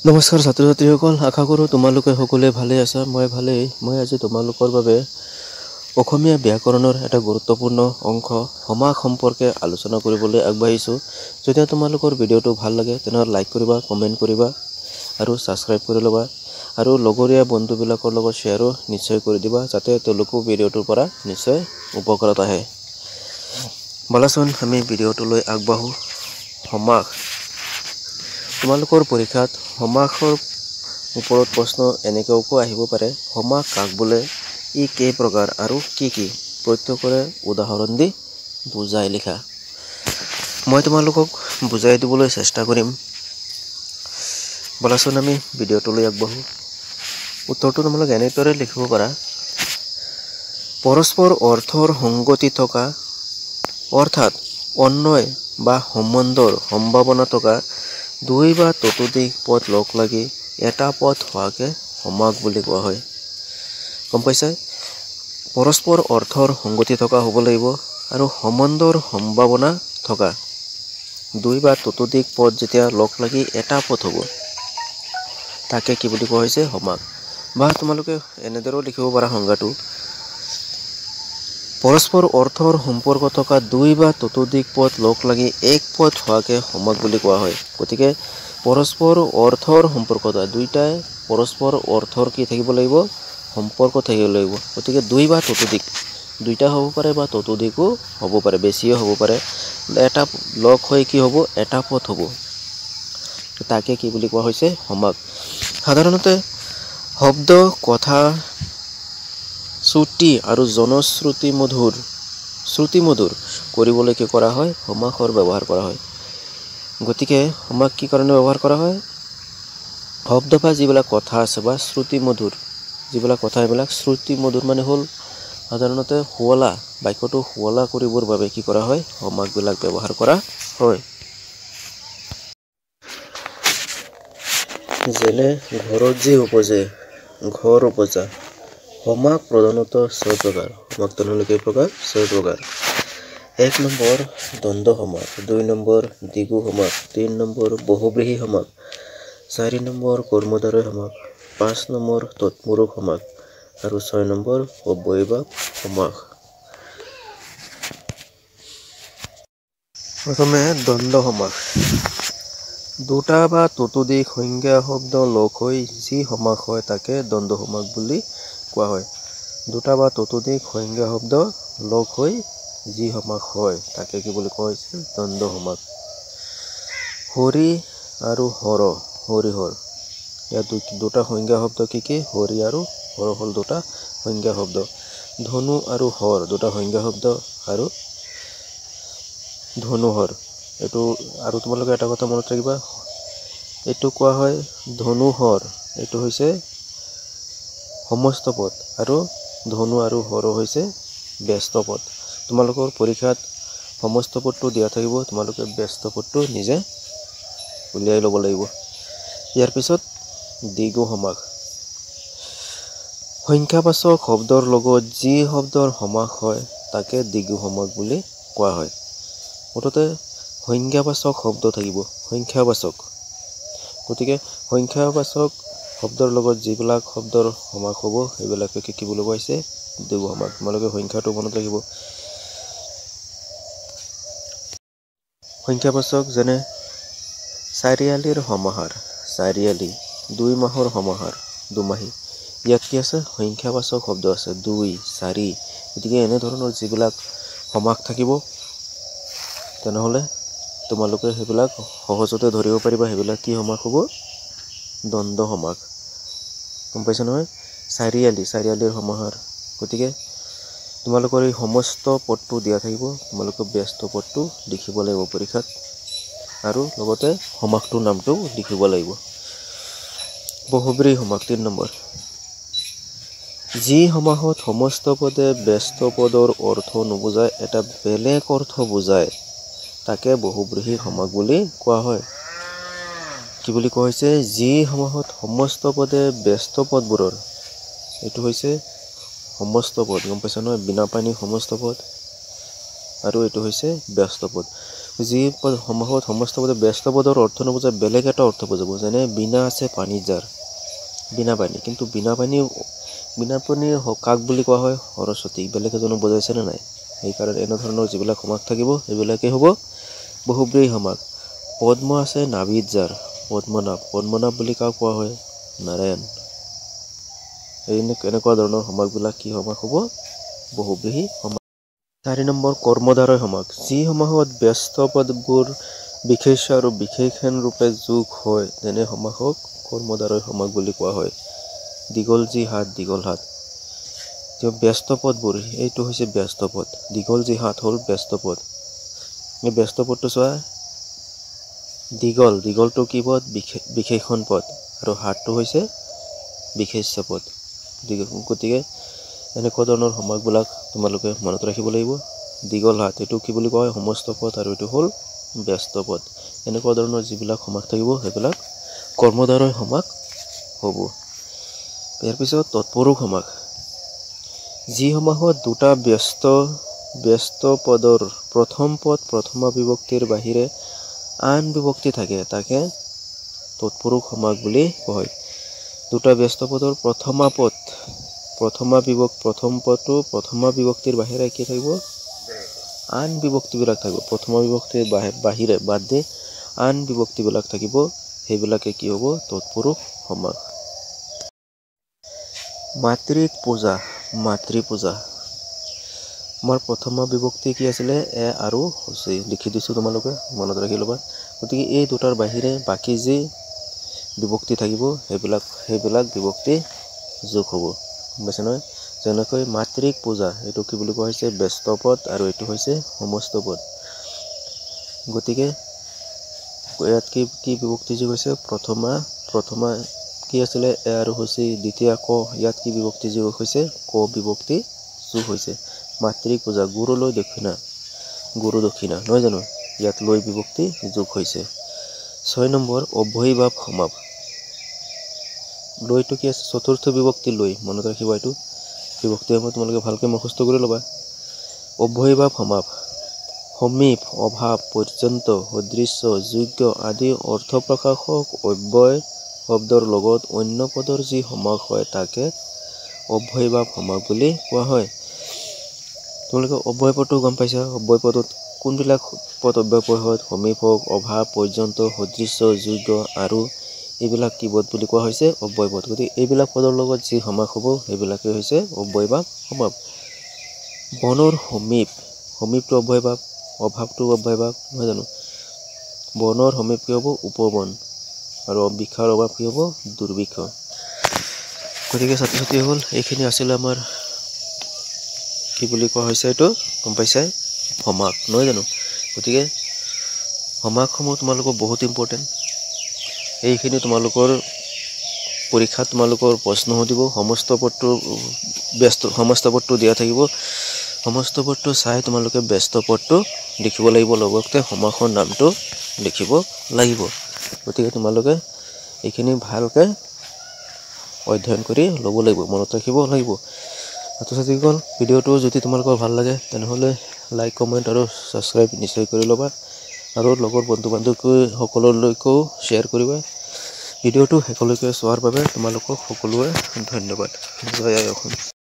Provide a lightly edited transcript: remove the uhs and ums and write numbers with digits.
নমস্কাৰ ছাত্ৰ ছাত্ৰীসকল, আশা কৰোঁ তোমালোকে সকলোৱে ভালে আছা। মই আজি তোমালোকৰ বাবে অসমীয়া ব্যাকৰণৰ এটা গুৰুত্বপূৰ্ণ অংশ সমাস সম্পৰ্কে আলোচনা কৰিবলৈ আগবাঢ়িছোঁ। যদি তোমালোকৰ ভিডিঅ'টো ভাল লাগে তেনেহ'লে লাইক কৰিবা, কমেণ্ট কৰিবা আৰু ছাবস্ক্ৰাইব কৰি ল'বা আৰু লগৰীয়া বন্ধুবিলাকৰ লগত শ্বেয়াৰো নিশ্চয় কৰি দিবা, যাতে তেওঁলোকো ভিডিঅ'টোৰ পৰা নিশ্চয় উপকাৰত আহে। বলাচোন আমি ভিডিঅ'টোলৈ আগবাঢ়ো। সমাস। তোমালোকৰ পৰীক্ষাত সমাসৰ ওপৰত প্ৰশ্ন এনেকৈও আহিব পাৰে। সমাস কাক বোলে, ই কেই প্ৰকাৰ আৰু কি কি? প্ৰত্যেকৰে উদাহৰণ দি বুজাই লিখা। মই তোমালোকক বুজাই দিবলৈ চেষ্টা কৰিম। বলাচোন আমি ভিডিঅ'টোলৈ আগবাঢ়ো। উত্তৰটো তোমালোকে এনেদৰে লিখিব পাৰা। পৰস্পৰ অৰ্থৰ সংগতি থকা অৰ্থাৎ অন্বয় বা সম্বন্ধৰ সম্ভাৱনা থকা দুই বা ততোধিক পদ লগ লাগি এটা পদ হোৱাকে সমাস বুলি কোৱা হয়। গম পাইছে? পৰস্পৰ অৰ্থৰ সংগতি থকা হ'ব লাগিব আৰু সম্বন্ধৰ সম্ভাৱনা থকা দুই বা ততোধিক পদ যেতিয়া লগ লাগি এটা পদ হ'ব, তাকে কি বুলি কোৱা হৈছে? সমাস। বা তোমালোকে এনেদৰেও লিখিব পাৰা সংজ্ঞাটো। পৰস্পৰ অৰ্থৰ সম্পৰ্ক থকা দুই বা ততোধিক পদ লগ লাগি এক পদ হোৱাকে সমাস বুলি কোৱা হয়। গতিকে পৰস্পৰ অৰ্থৰ সম্পৰ্ক দুইটাই পৰস্পৰ অৰ্থৰ কি থাকিব লাগিব? সম্পৰ্ক থাকিব লাগিব। গতিকে দুই বা ততোধিক দুইটা হ'ব পাৰে বা ততোধিকো হ'ব পাৰে, বেছিও হ'ব পাৰে। এটা লগ হৈ কি হ'ব? এটা পদ হ'ব। তাকে কি বুলি কোৱা হৈছে? সমাস। সাধাৰণতে শব্দ, কথা, শ্ৰুতি আৰু জনশ্ৰুতি শ্ৰুতিমধুৰ কৰিবলৈ কি কৰা হয়? সমাসৰ ব্যৱহাৰ কৰা হয়। গতিকে সমাস কি কাৰণে ব্যৱহাৰ কৰা হয়? শব্দ বা যিবিলাক কথা আছে বা শ্ৰুতিমধুৰ যিবিলাক কথা, এইবিলাক শ্ৰুতিমধুৰ মানে হ'ল সাধাৰণতে শুৱলা, বাক্যটো শুৱলা কৰিবৰ বাবে কি কৰা হয়? সমাসবিলাক ব্যৱহাৰ কৰা হয়। যেনে ঘৰত যি উপজে, ঘৰ উপজা। সমাস প্ৰধানতঃ 6 প্ৰকাৰ। সমাস তেনেহ'লে কেই প্ৰকাৰ? 6 প্ৰকাৰ। 1 নম্বৰ দ্বন্দ্ব সমাস, 2 নম্বৰ দ্বিগু সমাস, 3 নম্বৰ বহুব্ৰীহি সমাস, 4 নম্বৰ কৰ্মধাৰয় সমাস, 5 নম্বৰ তৎপুৰুষ সমাস আৰু 6 নম্বৰ অব্যয়ভাৱ সমাস। প্ৰথমে দ্বন্দ্ব সমাস। দুটা বা ততোধিক সংজ্ঞা শব্দ লগ হৈ যি সমাস হয় তাকে দ্বন্দ্ব সমাস বুলি কোৱা হয়। দুটা বা ততোধিক সংজ্ঞা শব্দ লগ হৈ যি সমাস হয় তাকে কি বুলি কোৱা হৈছে? দ্বন্দ্ব সমাস। হৰি আৰু হৰ, হৰিহৰ। ইয়াত দুটা সংজ্ঞা শব্দ কি কি? হৰি আৰু হৰ হ'ল দুটা সংজ্ঞা শব্দ। ধনু আৰু হৰ দুটা সংজ্ঞা শব্দ আৰু ধনুহৰ। এইটো আৰু তোমালোকে এটা কথা মনত ৰাখিবা, এইটো কোৱা হয় ধনুহৰ, এইটো হৈছে সমস্ত পদ আৰু ধনু আৰু হৰ হৈছে ব্যস্ত পদ। তোমালোকৰ পৰীক্ষাত সমস্ত পদটো দিয়া থাকিব, তোমালোকে ব্যস্ত পদটো নিজে উলিয়াই ল'ব লাগিব। ইয়াৰ পিছত দ্বিগু সমাস। সংখ্যাবাচক শব্দৰ লগত যি শব্দৰ সমাস হয় তাকে দ্বিগু সমাস বুলি কোৱা হয়। মুঠতে সংজ্ঞাবাচক শব্দ থাকিব, সংখ্যাবাচক। গতিকে সংখ্যাবাচক শব্দৰ লগত যিবিলাক শব্দৰ সমাস হ'ব সেইবিলাকে কি বুলি কোৱা হৈছে? দ্বিগু সমাস। তোমালোকে সংখ্যাটো মনত ৰাখিব। সংখ্যাবাচক যেনে চাৰিআলিৰ সমাহাৰ, চাৰিআলি। 2 মাহৰ সমাহাৰ, দুমাহী। ইয়াত কি আছে? সংখ্যাবাচক শব্দ আছে, 2, 4। গতিকে এনেধৰণৰ যিবিলাক সমাস থাকিব তেনেহ'লে তোমালোকে সেইবিলাক সহজতে ধৰিব পাৰিবা, সেইবিলাক কি সমাস হ'ব? দ্বন্দ্ব সমাস। গম পাইছা নহয়? চাৰিআলি, চাৰিআলিৰ সমাহাৰ। গতিকে তোমালোকৰ এই সমস্ত পদটো দিয়া থাকিব, তোমালোকে ব্যস্ত পদটো লিখিব লাগিব পৰীক্ষাত আৰু লগতে সমাসটোৰ নামটো লিখিব লাগিব। বহুব্ৰীহি সমাস 3 নম্বৰ। যি সমাসত সমস্ত পদে ব্যস্ত পদৰ অৰ্থ নুবুজায়, এটা বেলেগ অৰ্থ বুজায়, তাকে বহুব্ৰীহি সমাস বুলি কোৱা হয়। কি বুলি কোৱা হৈছে? যি সমাসত সমস্ত পদে ব্যস্ত পদবোৰৰ, এইটো হৈছে সমস্ত পদ। গম পাইছা নহয়? বিনা পানী সমস্ত পদ আৰু এইটো হৈছে ব্যস্ত পদ। যি পদ সমাসত সমস্ত পদে ব্যস্ত পদৰ অৰ্থ নবুজায় বেলেগ এটা অৰ্থ বুজাব। যেনে বিনা আছে পানী জাৰ, বিনা পানী, কিন্তু বিনা পানী কাক বুলি কোৱা হয়? সৰস্বতী। বেলেগ এজনক বুজাইছেনে নাই? সেইকাৰণে এনেধৰণৰ যিবিলাক সমাস থাকিব সেইবিলাকেই হ'ব বহুব্ৰীহি সমাস। পদ্ম আছে নাভিত জাৰ, পদ্মনাভ বুলি কাক কোৱা হয়? নাৰায়ণ। এনেকুৱা ধৰণৰ সমাসবিলাক কি সমাস হ'ব? বহুব্ৰীহি সমাস। 4 নম্বৰ কৰ্মধাৰয় সমাস। যি সমাসত ব্যস্ত পদবোৰ বিশেষ্য আৰু বিশেষণ ৰূপে যোগ হয় তেনে সমাসক কৰ্মধাৰয় সমাস বুলি কোৱা হয়। দীঘল যি হাত, দীঘল হাত। ব্যস্ত পদবোৰ, এইটো হৈছে ব্যস্ত পদ। দীঘল যি হাত হ'ল ব্যস্ত পদ। এই ব্যস্ত পদটো চোৱা, দীঘলটো কি পদ? বিশেষণ পদ, আৰু হাতটো হৈছে বিশেষ্য পদ। গতিকে এনেকুৱা ধৰণৰ সমাসবিলাক তোমালোকে মনত ৰাখিব লাগিব। দীঘল হাত, এইটো কি বুলি কোৱা হয়? সমস্ত পদ, আৰু এইটো হ'ল ব্যস্ত পদ। এনেকুৱা ধৰণৰ যিবিলাক সমাস থাকিব সেইবিলাক কৰ্মধাৰয় সমাস হ'ব। ইয়াৰ পিছত তৎপুৰুষ সমাস। যি সমাসত দুটা ব্যস্ত পদৰ প্ৰথম পদ প্ৰথমা বিভক্তিৰ বাহিৰে আন বিভক্তি থাকে তাকে তৎপুৰুষ সমাস বুলি কয়। দুটা ব্যস্ত পদৰ প্ৰথম পদটো প্ৰথমা বিভক্তিৰ বাহিৰে কি থাকিব? আন বিভক্তিবিলাক থাকিব। প্ৰথমা বিভক্তিৰ বাহিৰে বাদ দি আন বিভক্তিবিলাক থাকিব, সেইবিলাকে কি হ'ব? তৎপুৰুষ সমাস। মাতৃপূজা। আমাৰ প্ৰথমা বিভক্তি কি আছিলে? এ আৰু হচি। লিখি দিছোঁ, তোমালোকে মনত ৰাখি ল'বা। গতিকে এই দুটাৰ বাহিৰে বাকী যি বিভক্তি থাকিব সেইবিলাক বিভক্তি যোগ হ'ব। গম পাইছে নহয়? যেনেকৈ মাতৃক পূজা, এইটো কি বুলি কোৱা হৈছে? ব্যস্ত পদ, আৰু এইটো হৈছে সমস্ত পদ। গতিকে ইয়াত কি বিভক্তি যোগ হৈছে? প্ৰথমা কি আছিলে? এ আৰু হচি। দ্বিতীয় ক, ইয়াত কি বিভক্তি যোগ হৈছে? ক বিভক্তি যোগ হৈছে। মাতৃক পূজা, গুৰুলৈ দক্ষিণা, গুৰু দক্ষিণা, নহয় জানো? ইয়াত লৈ বিভক্তি যোগ হৈছে। 6 নম্বৰ অব্যয়ীভাৱ সমাস। লৈটো কি আছে? চতুৰ্থ বিভক্তি লৈ। মনত ৰাখিবা, এইটো বিভক্তি সময় তোমালোকে ভালকৈ মুখস্থ কৰি ল'বা। অব্যয়ীভাৱ সমাস সমীপ, অভাৱ, পৰ্যন্ত, সদৃশ্য, যোগ্য আদি অৰ্থ প্ৰকাশক অব্যয় শব্দৰ লগত অন্য পদৰ যি সমাস হয় তাকে অব্যয়ীভাৱ সমাস বুলি কোৱা হয়। তোমালোকে অব্যয় পদটো গম পাইছা? অব্যয় পদত কোনবিলাক পদ অব্যয় হয়? সমীপ হওক, অভাৱ, পৰ্যন্ত, সদৃশ্য, যোগ্য, আৰু এইবিলাক কি পদ বুলি কোৱা হৈছে? অব্যয় পদ। গতিকে এইবিলাক পদৰ লগত যি সমাস হ'ব সেইবিলাকে হৈছে অব্যয়ীভাৱ সমাস। বনৰ সমীপটো অব্যয়ীভাৱ, অভাৱটো অব্যয়ীভাৱ, নহয় জানো? বনৰ সমীপ কি হ'ব? উপবন, আৰু বৃক্ষৰ অভাৱ কি হ'ব? দুৰ্ভিক্ষ। গতিকে ছাত্ৰ ছাত্ৰীসকল, এইখিনি আছিলে আমাৰ কি বুলি কোৱা হৈছে? এইটো গম পাইছাই? সমাস, নহয় জানো? গতিকে সমাসসমূহ তোমালোকৰ বহুত ইম্পৰ্টেণ্ট। এইখিনি তোমালোকৰ পৰীক্ষাত তোমালোকৰ প্ৰশ্ন সুধিব। সমস্ত পদটো দিয়া থাকিব। সমস্ত পদটো চাই তোমালোকে ব্যস্ত পদটো লিখিব লাগিব, লগতে সমাসৰ নামটো লিখিব লাগিব। গতিকে তোমালোকে এইখিনি ভালকৈ অধ্যয়ন কৰি ল'ব লাগিব, মনত ৰাখিব লাগিব। ছাত্ৰ ছাত্ৰীসকল, ভিডিঅ'টো যদি তোমালোকৰ ভাল লাগে তেনেহ'লে লাইক, কমেণ্ট আৰু ছাবস্ক্ৰাইব নিশ্চয় কৰি ল'বা, আৰু লগৰ বন্ধু বান্ধৱীসকললৈকেও শ্বেয়াৰ কৰিবা। ভিডিঅ'টো শেষলৈকে চোৱাৰ বাবে তোমালোকক সকলোৱে ধন্যবাদ। জয় আই অসম।